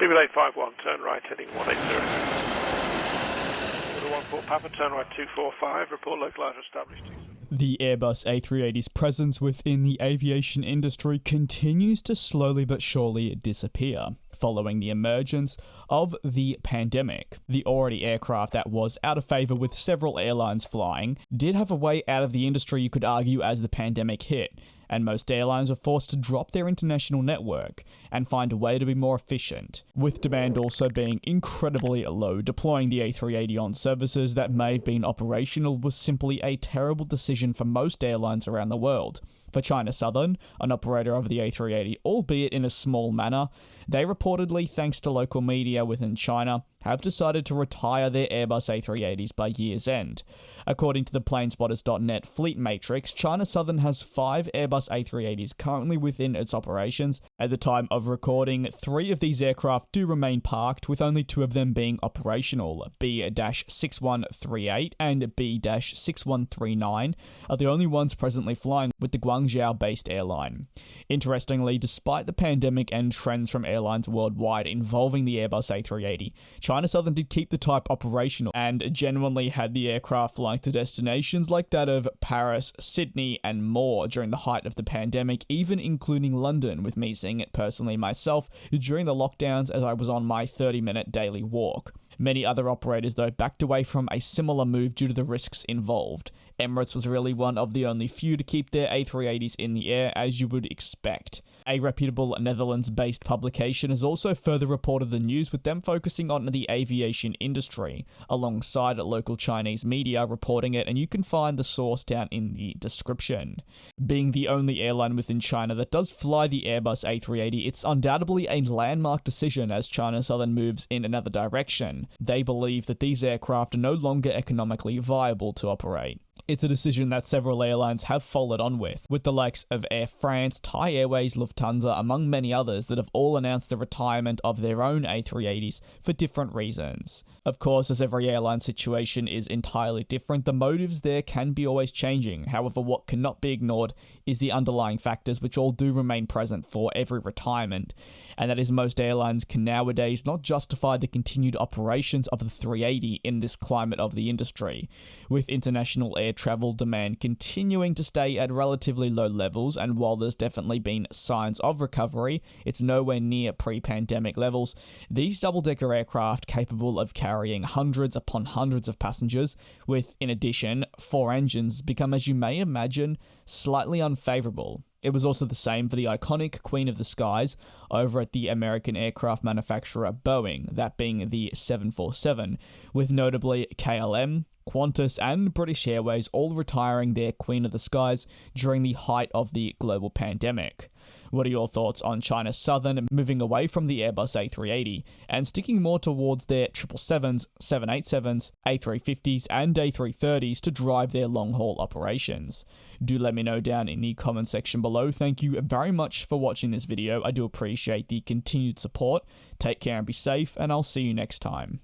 851, turn right, heading 180. 14 Papa, turn right 245, report localizer established. The Airbus A380's presence within the aviation industry continues to slowly but surely disappear, following the emergence of the pandemic. The already aircraft that was out of favour with several airlines flying did have a way out of the industry, you could argue, as the pandemic hit, and most airlines were forced to drop their international network and find a way to be more efficient, with demand also being incredibly low. Deploying the A380 on services that may have been operational was simply a terrible decision for most airlines around the world. For China Southern, an operator of the A380, albeit in a small manner, they reportedly, thanks to local media within China, have decided to retire their Airbus A380s by year's end. According to the Planespotters.net fleet matrix, China Southern has 5 Airbus A380s currently within its operations. At the time of recording, 3 of these aircraft do remain parked, with only 2 of them being operational. B-6138 and B-6139 are the only ones presently flying with the Guangzhou-based airline. Interestingly, despite the pandemic and trends from airlines worldwide involving the Airbus A380, China Southern did keep the type operational and genuinely had the aircraft flying to destinations like that of Paris, Sydney, and more during the height of the pandemic, even including London, with me seeing it personally myself during the lockdowns as I was on my 30-minute daily walk. Many other operators, though, backed away from a similar move due to the risks involved. Emirates was really one of the only few to keep their A380s in the air, as you would expect. A reputable Netherlands-based publication has also further reported the news, with them focusing on the aviation industry, alongside local Chinese media reporting it, and you can find the source down in the description. Being the only airline within China that does fly the Airbus A380, it's undoubtedly a landmark decision as China Southern moves in another direction. They believe that these aircraft are no longer economically viable to operate. It's a decision that several airlines have followed on with the likes of Air France, Thai Airways, Lufthansa, among many others that have all announced the retirement of their own A380s for different reasons. Of course, as every airline situation is entirely different, the motives there can be always changing. However, what cannot be ignored is the underlying factors which all do remain present for every retirement, and that is most airlines can nowadays not justify the continued operations of the 380 in this climate of the industry, with international air travel demand continuing to stay at relatively low levels, and while there's definitely been signs of recovery, it's nowhere near pre-pandemic levels. These double-decker aircraft capable of carrying hundreds upon hundreds of passengers, with, in addition, 4 engines, become, as you may imagine, slightly unfavourable. It was also the same for the iconic Queen of the Skies over at the American aircraft manufacturer Boeing, that being the 747, with notably KLM, Qantas and British Airways all retiring their Queen of the Skies during the height of the global pandemic. What are your thoughts on China Southern moving away from the Airbus A380 and sticking more towards their 777s, 787s, A350s and A330s to drive their long-haul operations? Do let me know down in the comment section below. Thank you very much for watching this video. I do appreciate the continued support. Take care and be safe, and I'll see you next time.